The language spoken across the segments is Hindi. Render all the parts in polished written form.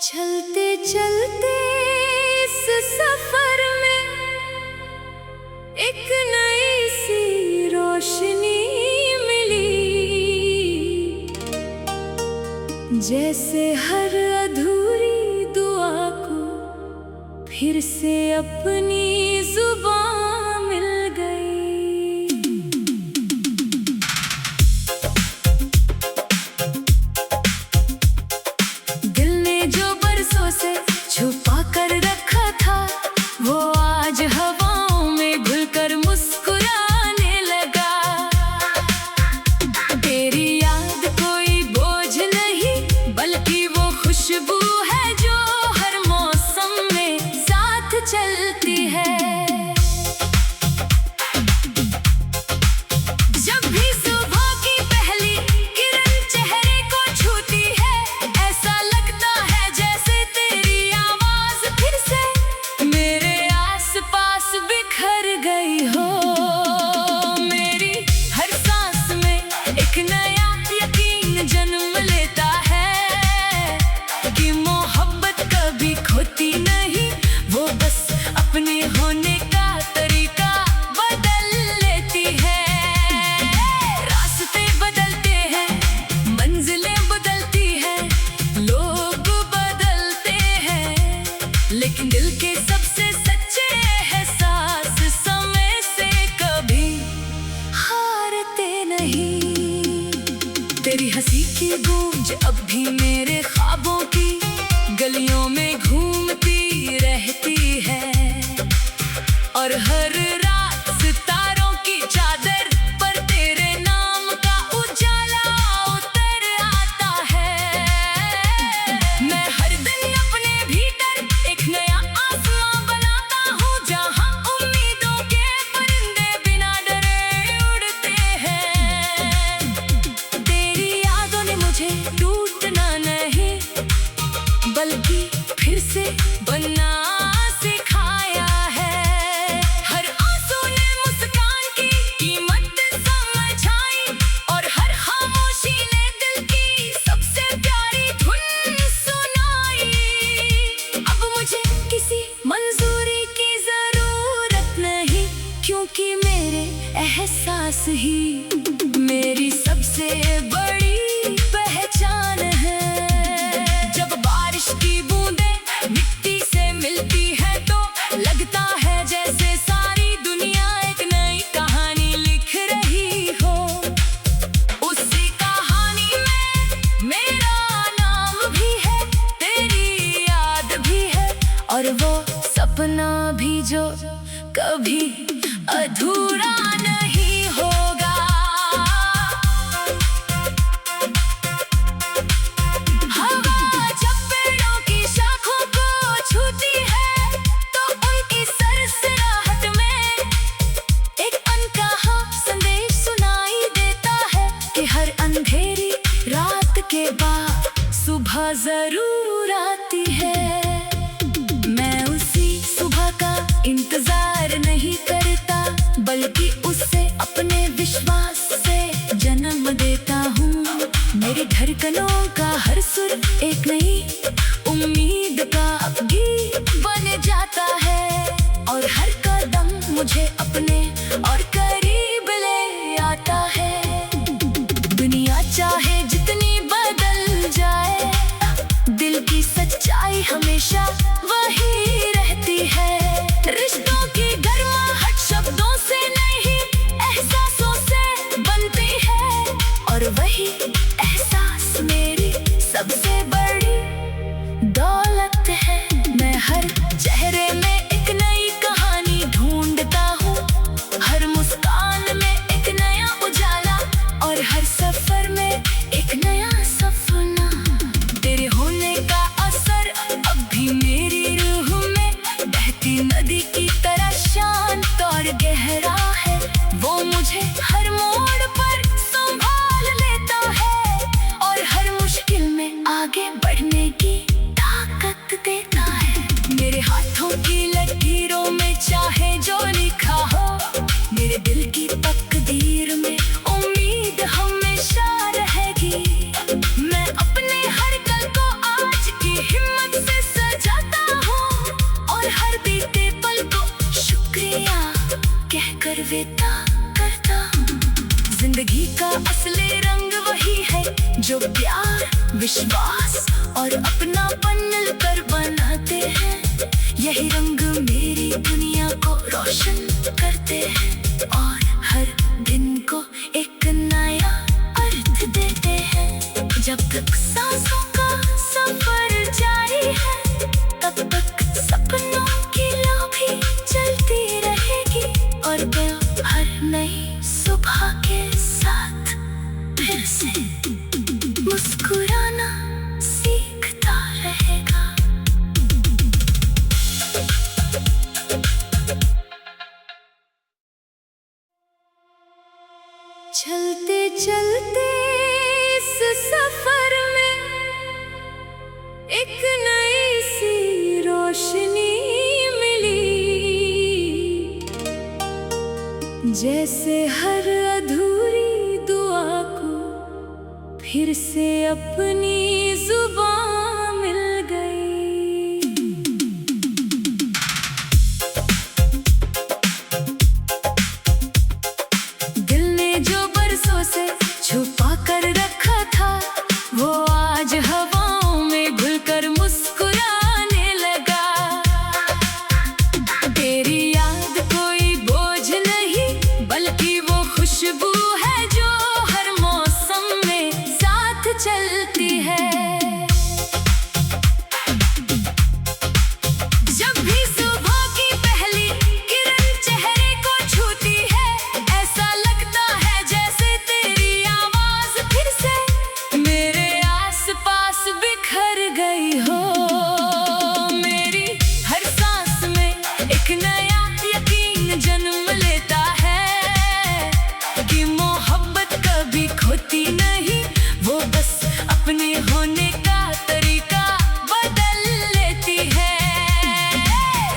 चलते चलते इस सफर में एक नई सी रोशनी मिली, जैसे हर अधूरी दुआ को फिर से अपनी जुबान मिल गई। दिल ने जो बरसों से छुपा कर रखा था, वो आज हवाओं में घुलकर मुस्कुराने लगा। तेरी याद कोई बोझ नहीं, बल्कि वो खुशबू है जो हर मौसम में साथ चलती है। जब भी सुबह की पहली किरण चेहरे को छूती है, ऐसा लगता है जैसे तेरी आवाज फिर से मेरे आसपास बिखर गई हो। मेरी हर सांस में एक नया यकीन जन्म लेता है कि मोहब्बत कभी खोती नहीं, वो बस अपने होने का तरीका बदल लेती है। रास्ते बदलते हैं, मंजिलें बदलती हैं, लोग बदलते हैं, लेकिन दिल के सबसे सच्चे एहसास समय से कभी हारते नहीं। तेरी हंसी की गूंज अब भी मेरे ख्वाबों की गलियों में घूमती रहती है, और हर रात सितारों की चादर पर तेरे नाम का उजाला उतर आता है। मैं हर दिन अपने भीतर एक नया आसमां बनाता हूँ, जहाँ उम्मीदों के परिंदे बिना डरे उड़ते हैं। तेरी यादों ने मुझे टूटना नहीं, बल्कि फिर से बनना सिखाया है। हर आंसू ने मुस्कान की कीमत समझाई, और हर खामोशी ने दिल की सबसे प्यारी धुन सुनाई। अब मुझे किसी मंजूरी की जरूरत नहीं, क्योंकि मेरे एहसास ही मेरी सबसे बड़ी पहचान है। जब बारिश की बूंदें मिट्टी से मिलती है, तो लगता है जैसे सारी दुनिया एक नई कहानी लिख रही हो। उसी कहानी में मेरा नाम भी है, तेरी याद भी है, और वो सपना भी जो कभी अधूरा नहीं होगा। हवा जब पेड़ों की शाखों को छूती है, तो उनकी सरसराहट में एक अनकहा संदेश सुनाई देता है कि हर अंधेरी रात के बाद सुबह जरूर आती है। मैं उसी सुबह का इंतजार नहीं करता, बल्कि उसे अपने विश्वास से जन्म देता हूँ। मेरी धड़कनों का हर सुर एक नई उम्मीद का गीत बन जाता है, और हर कदम मुझे अपने और करीब ले आता है। दुनिया चाहे जितनी बदल जाए, दिल की सच्चाई हमेशा वही रहती है। रिश्तों की गर्माहट शब्दों से नहीं, एहसासों से बनती है, और वही एहसास मेरी सबसे बड़ी दौलत है। मैं हर चेहरे में एक नई कहानी ढूंढता हूँ, हर मुस्कान में एक नया उजाला, और हर सफर में एक नया सपना। तेरे होने का असर अब भी मेरी रूह में बहती नदी की तरह शांत और गहरा है। वो मुझे हर मोड़ पर संभाल लेता है, और हर मुश्किल में आगे बढ़ने की ताकत देता है। मेरे हाथों की लकीरों में चाहे जो लिखा हो, मेरे दिल की तकदीर में उम्मीद हमेशा रहेगी। मैं अपने हर कल को आज की हिम्मत अलविदा करता हूँ। जिंदगी का असली रंग वही है जो प्यार, विश्वास और अपनापन मिलकर बनाते हैं। यही रंग मेरी दुनिया को रोशन करते हैं और हर दिन को एक नया अर्थ देते हैं। जब तक सांसों का सफर जारी है, तब तक सपनों की लौ भी चलती रहेगी और दिल हर नई सुबह के साथ फिर से मुस्कुराना सीखता रहेगा। चलते चलते इस सफर में एक नई सी रोशनी मिली, जैसे हर अधूरी दुआ को फिर से अपनी जुबान मिल गई। दिल ने जो बरसों से छुपा कर रखा था, वो आज हवाओं में घुलकर मुस्कुराने लगा। तेरी याद कोई बोझ नहीं, बल्कि वो खुशबू है जो हर मौसम में साथ चलती है। जब भी सुबह की पहली किरण चेहरे को छूती है, ऐसा लगता है जैसे तेरी आवाज फिर से मेरे आसपास बिखर गई हो। मेरी हर सांस में एक नया यकीन जन्म लेता है कि मोहब्बत कभी खोती नहीं, वो बस अपने होने का तरीका बदल लेती है।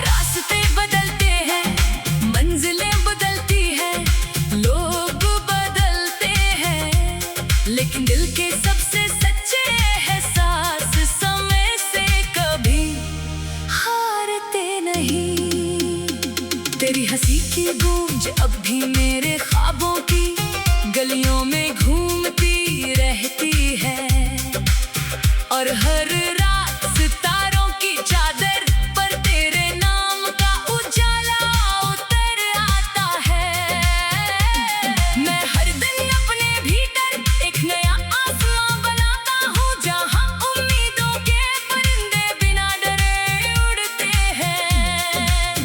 रास्ते बदलते हैं, मंजिलें बदलती हैं, लोग बदलते हैं, लेकिन दिल के सबसे सच्चे एहसास समय से कभी हारते नहीं। तेरी हंसी की गूंज अब भी मेरे ख्वाबों की गलियों में घूमती रहती है, और हर रात सितारों की चादर पर तेरे नाम का उजाला उतर आता है। मैं हर दिन अपने भीतर एक नया आसमां बनाता हूँ, जहाँ उम्मीदों के परिंदे बिना डरे उड़ते हैं।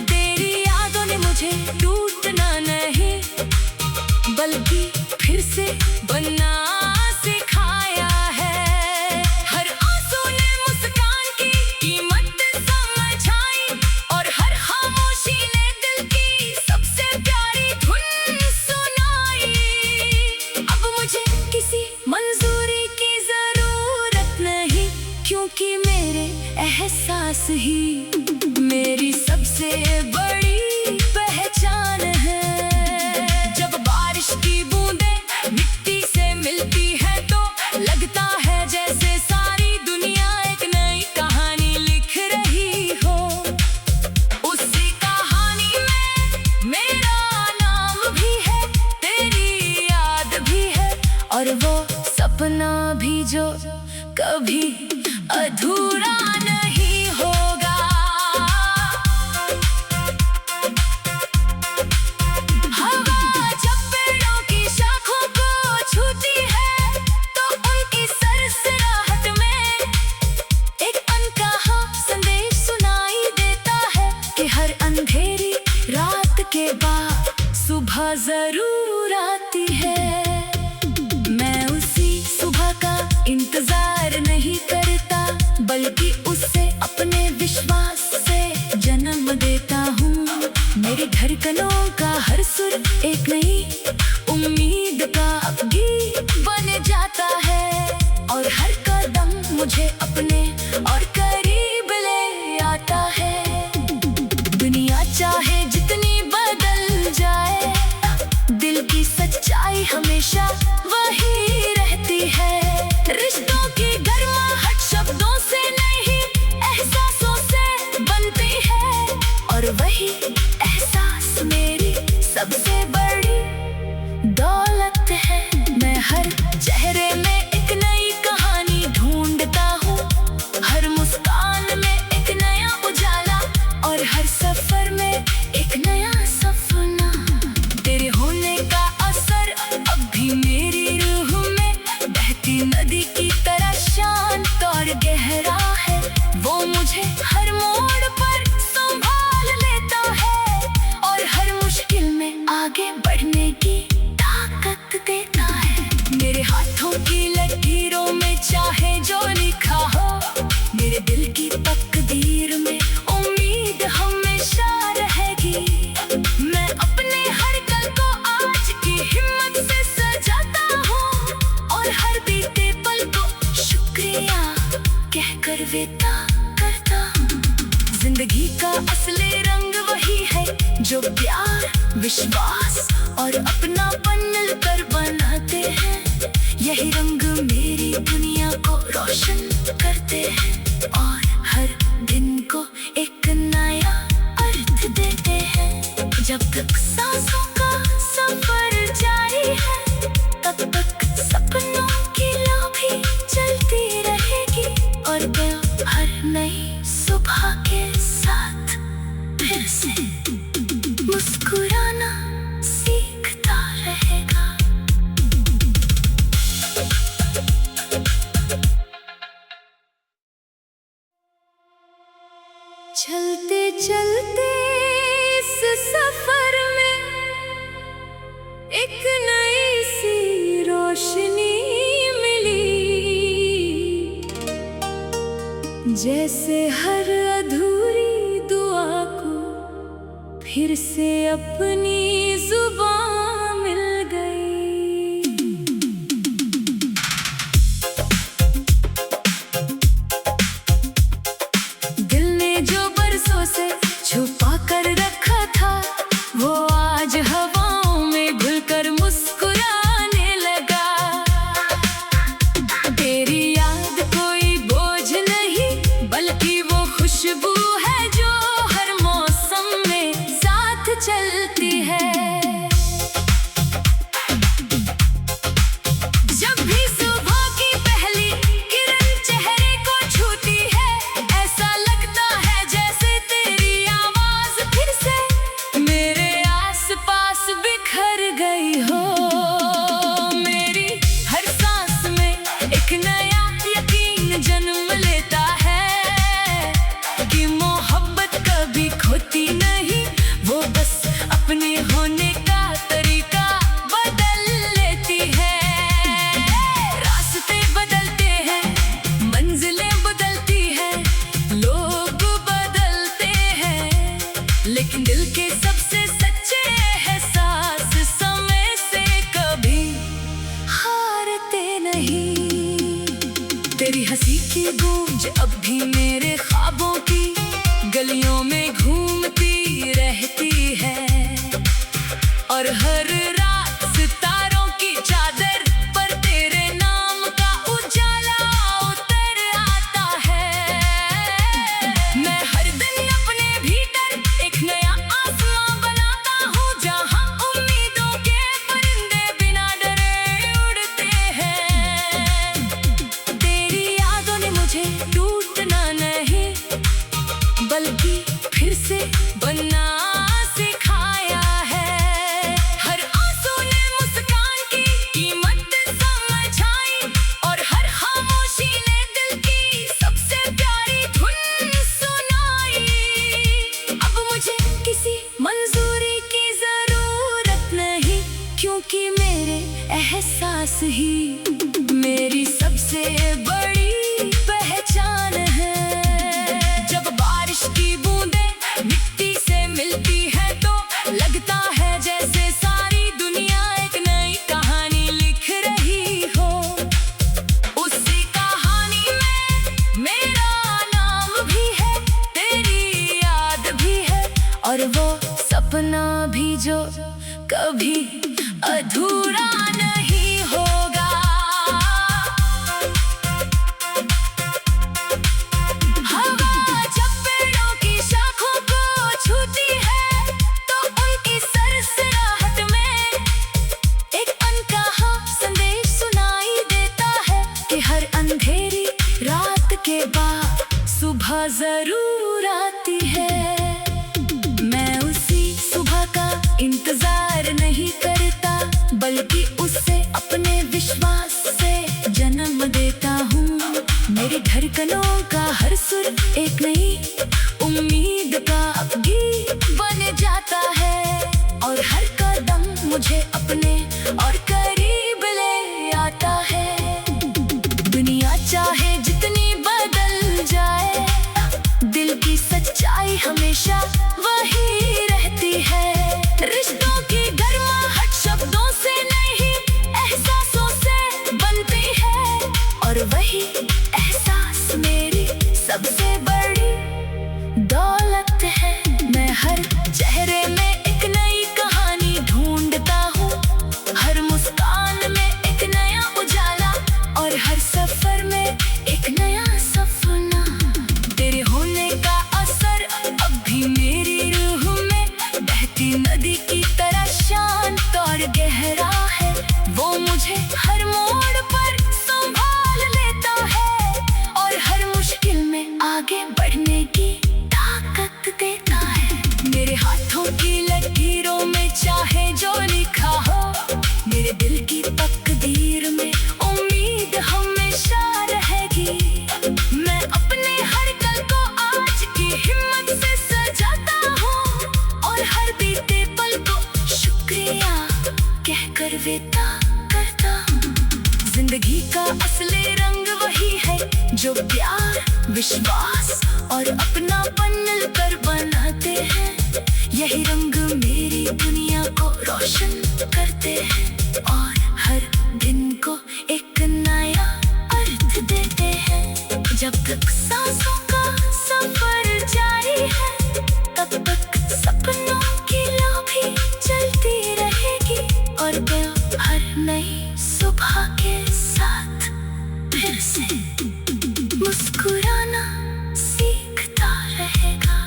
तेरी यादों ने मुझे टूटना नहीं, बल्कि फिर से बनना सिखाया है। हर आंसू ने मुस्कान की कीमत समझाई, और हर खामोशी ने दिल की सबसे प्यारी धुन सुनाई। अब मुझे किसी मंजूरी की जरूरत नहीं, क्योंकि मेरे एहसास ही मेरी सबसे बड़ी पहचान है। जब बारिश की बूंदें मिट्टी से मिलती है, तो लगता है जैसे सारी दुनिया एक नई कहानी लिख रही हो। उसी कहानी में मेरा नाम भी है, तेरी याद भी है, और वो सपना भी जो कभी अधूरा नहीं होगा। हवा जब पेड़ों की शाखों को छूती है, तो उनकी सरसराहट में एक अनकहा संदेश सुनाई देता है कि हर अंधेरी रात के बाद सुबह जरूर आती है। मैं उसी सुबह का इंतजार नहीं करता, बल्कि उससे अपने विश्वास से जन्म देता हूँ। मेरी धड़कनों का हर सुर एक नई उम्मीद का गीत बन जाता है, और हर कदम मुझे अपने और करीब ले आता है। दुनिया चाहे जितनी बदल जाए, दिल की सच्चाई हमेशा वही रहती है। रिश्तों की गर्माहट शब्दों से नहीं, एहसासों से बनती है, और वही एहसास मेरी तरह शांत और गहरा है। वो मुझे हर मोड़ पर संभाल लेता है और हर मुश्किल में आगे बढ़ने की ताकत देता है। मेरे हाथों की लकीरों में चाहे जो लिखा हो, मेरे दिल की तकदीर में उम्मीद हमेशा रहेगी। मैं अपने हर कल को आज की हिम्मत से सजाता हूँ और हर बीते पल को शुक्रिया कहकर विदा करता हूँ। जिंदगी का असली रंग वही है जो प्यार, विश्वास और अपनापन मिलकर बनाते हैं। यही रंग मेरी दुनिया को रोशन करते हैं और हर दिन को एक नया अर्थ देते हैं। जब तक सांसों का सफर जारी है, तब तक सपनों की लौ भी चलती रहेगी और दिल हर नई सुबह के साथ फिर से मुस्कुराना सीखता रहेगा। चलते चलते इस सफर में एक नई सी रोशनी मिली, जैसे हर अधूरी दुआ को फिर से अपनी जुबान मिल गई। दिल ने जो बरसों से छुपा कर रखा था, वो आज हवाओं में घुलकर मुस्कुराने लगा। तेरी याद कोई बोझ नहीं, बल्कि वो खुशबू है जो हर मौसम में साथ चलती है। जब भी सुबह की पहली किरण चेहरे को छूती है, ऐसा लगता है जैसे तेरी आवाज फिर से मेरे आसपास बिखर गई हो। मेरी हर सांस में एक नया यकीन जन्म लेता है कि मोहब्बत कभी खोती नहीं, वो बस अपने होने का तरीका बदल लेती है। रास्ते बदलते हैं, मंजिलें बदलती हैं, लोग बदलते हैं, लेकिन दिल के सबसे सच्चे एहसास समय से कभी हारते नहीं। तेरी हंसी की गूंज अब भी मेरे ख्वाबों की गलियों में घूमती रहती है और हर रात सितारों की चादर पर तेरे नाम का उजाला उतर आता है। मैं हर दिन अपने भीतर एक नया आसमां बनाता हूँ, जहाँ उम्मीदों के परिंदे बिना डरे उड़ते हैं। तेरी यादों ने मुझे टूटना नहीं, बल्कि फिर से बनना सिखाया है। हर आंसू ने मुस्कान की कीमत समझाई और हर खामोशी ने दिल की सबसे प्यारी धुन सुनाई। अब मुझे किसी मंजूरी की जरूरत नहीं, क्योंकि मेरे एहसास ही मेरी सबसे बड़ी पहचान है। जब बारिश की बूंदें मिट्टी से मिलती है तो लगता है जैसे सारी दुनिया एक नई कहानी लिख रही हो। उसी कहानी में मेरा नाम भी है, तेरी याद भी है और वो सपना भी जो कभी अधूरा नहीं होगा। हवा जब पेड़ों की शाखों को छूती है, तो उनकी सरसराहट में एक अनकहा संदेश सुनाई देता है कि हर अंधेरी रात के बाद सुबह जरूर आती है। मैं उसी सुबह का इंतजार नहीं करता, बल्कि उससे अपने विश्वास से जन्म देता हूँ। मेरी धड़कनों का हर सुर एक नई उम्मीद का गीत बन जाता है, और हर कदम मुझे अपने और करीब ले आता है। दुनिया चाहे जितनी बदल जाए, दिल की सच्चाई हमेशा वही रहती है। रिश्तों की गर्माहट शब्दों से नहीं, एहसासों से बनती है, और वही एहसास मेरी सबसे बड़ी दौलत है। मैं हर चेहरे में एक नई कहानी ढूंढता हूँ, हर मुस्कान में एक नया उजाला, और हर सफर में एक नया सपना। तेरे होने का असर अब भी मेरी रूह में बहती नदी की तरह शांत और गहरा है। वो मुझे हर मोड़ पर संभाल लेता है, और हर मुश्किल में आगे बढ़ने की ताकत देता है। मेरे हाथों की लकीरों में चाहे जो लिखा हो, मेरे दिल की तकदीर में उम्मीद हमेशा रहेगी। मैं अपने हर कल को आज की हिम्मत से सजाता हूँ, और हर बीते पल को शुक्रिया कहकर विदा करता हूँ। जिंदगी का असली रंग वही है जो प्यार, विश्वास और अपनापन मिलकर बनाते हैं। यही रंग मेरी दुनिया को रोशन करते हैं, और हर दिन को एक नया अर्थ देते हैं। जब तक सांसों का सफर जारी है, तब तक सपनों की लौ भी चलती रहेगी, और दिल हर नई सुबह के साथ फिर से मुस्कुराना सीखता रहेगा।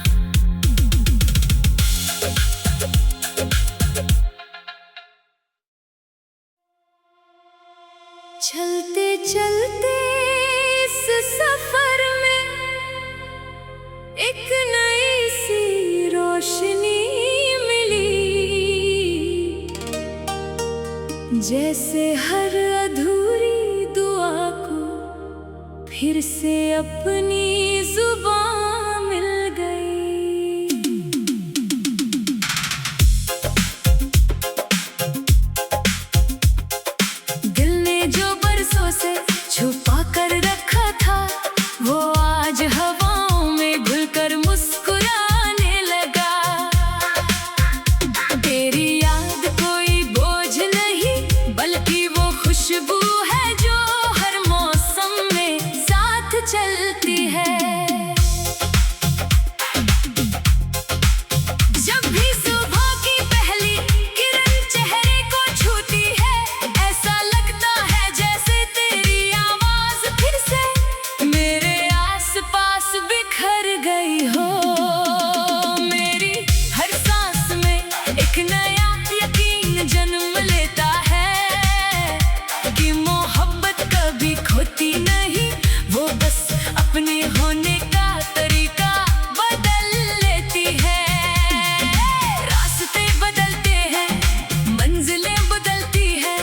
चलते चलते इस सफर में एक नई सी रोशनी मिली, जैसे हर अधूरी दुआ को फिर से अपनी जुबान मिल गई। दिल ने जो बरसों से छुपा कर रखा था, वो आज हवाओं में घुलकर मुस्कुराने लगा। तेरी याद कोई बोझ नहीं, बल्कि वो खुशबू है जो हर मौसम में साथ चलती है। जब भी सुबह की पहली किरण चेहरे को छूती है, ऐसा लगता है जैसे तेरी आवाज फिर से मेरे आसपास बिखर गई हो। मेरी हर सांस में एक नया यकीन जन्म लेता है कि मोहब्बत कभी खोती नहीं, वो बस अपने होने का तरीका बदल लेती है। रास्ते बदलते हैं, मंजिलें बदलती हैं,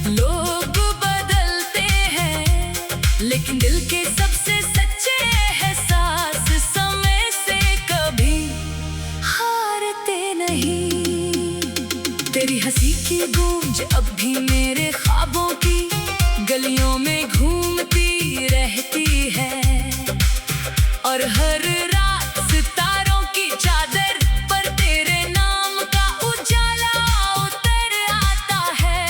लोग बदलते हैं, लेकिन दिल के सबसे सच्चे एहसास समय से कभी हारते नहीं। तेरी हंसी की गूंज अब भी मेरे ख्वाबों की गलियों में घूमती रहती है, और हर रात सितारों की चादर पर तेरे नाम का उजाला उतर आता है।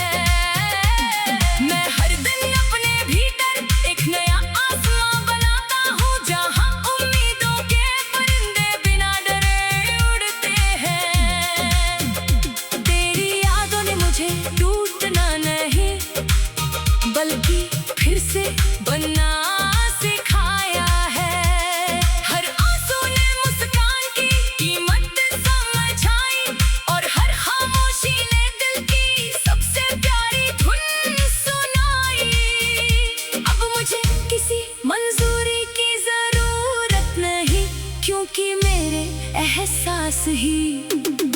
मैं हर दिन अपने भीतर एक नया आसमां बनाता हूँ, जहाँ उम्मीदों के परिंदे बिना डरे उड़ते हैं। तेरी यादों ने मुझे टूटना नहीं, बल्कि फिर से बनना सिखाया है। हर आंसू ने मुस्कान की कीमत समझाई, और हर खामोशी ने दिल की सबसे प्यारी धुन सुनाई। अब मुझे किसी मंजूरी की जरूरत नहीं, क्योंकि मेरे एहसास ही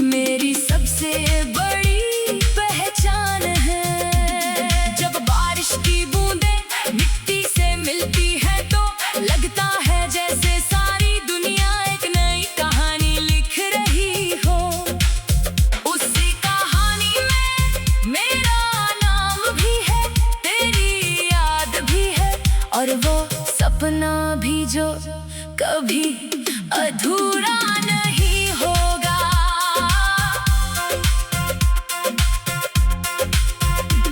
मेरी सबसे बड़ी पहचान है। जब बारिश की बूंदें मिट्टी से मिलती है, तो सपना भी जो कभी अधूरा नहीं होगा।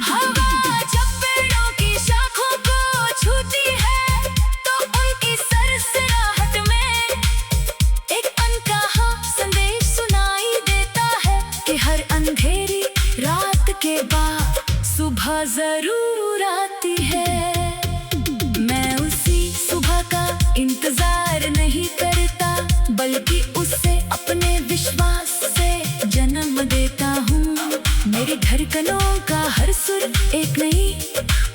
हवा जब पेड़ों की शाखों को छूती है तो उनकी सरसराहट में एक अनकहा संदेश सुनाई देता है कि हर अंधेरी रात के बाद सुबह जरूर आती है। मैं उसी सुबह का इंतजार नहीं करता, बल्कि उसे अपने विश्वास से जन्म देता हूँ। मेरी धड़कनों का हर सुर एक नई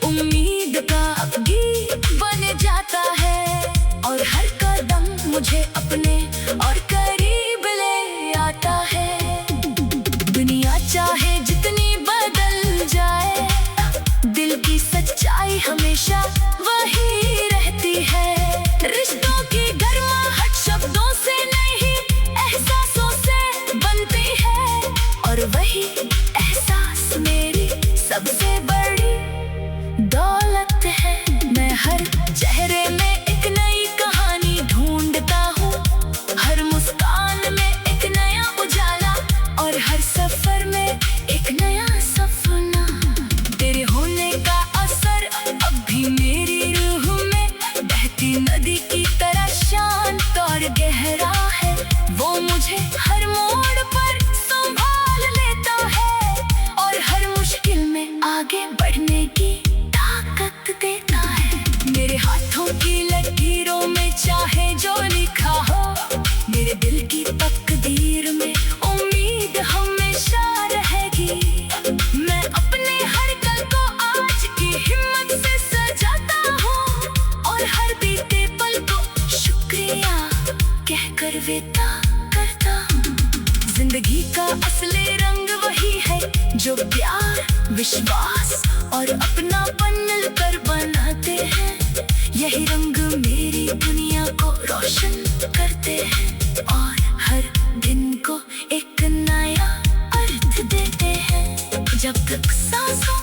उम्मीद का गीत बन जाता है, और हर कदम मुझे अपने और करीब ले आता है। दुनिया चाहे जितनी बदल जाए, दिल की सच्चाई हमेशा वही रहती है। रिश्तों की गर्माहट शब्दों से नहीं, एहसासों से बनती है, और वही एहसास मेरी सबसे बड़ी दौलत है। मैं हर चेहरे में एक नई कहानी ढूंढता हूँ, हर मुस्कान में एक नया उजाला, और हर सफर में एक नया सपना। तेरे होने का असर अब भी मेरी रूह में बहती नदी की तरह शांत और गहरा है। वो मुझे हर मोड़ पर संभाल लेता है, और हर मुश्किल में आगे बढ़ने की ताकत देता है। मेरे हाथों की लकीरों में चाहे जो लिखा हो, मेरे दिल की तकदीर में उम्मीद हमेशा रहेगी। मैं अपने हर कल को आज की हिम्मत से सजाता हूँ, और हर बीते पल को शुक्रिया कहकर विदा करता हूँ। जिंदगी का असली रंग वही है जो प्यार, विश्वास और अपनापन मिलकर बनाते हैं। यही रंग मेरी दुनिया को रोशन करते हैं, और हर दिन को एक नया अर्थ देते हैं। जब तक सांसों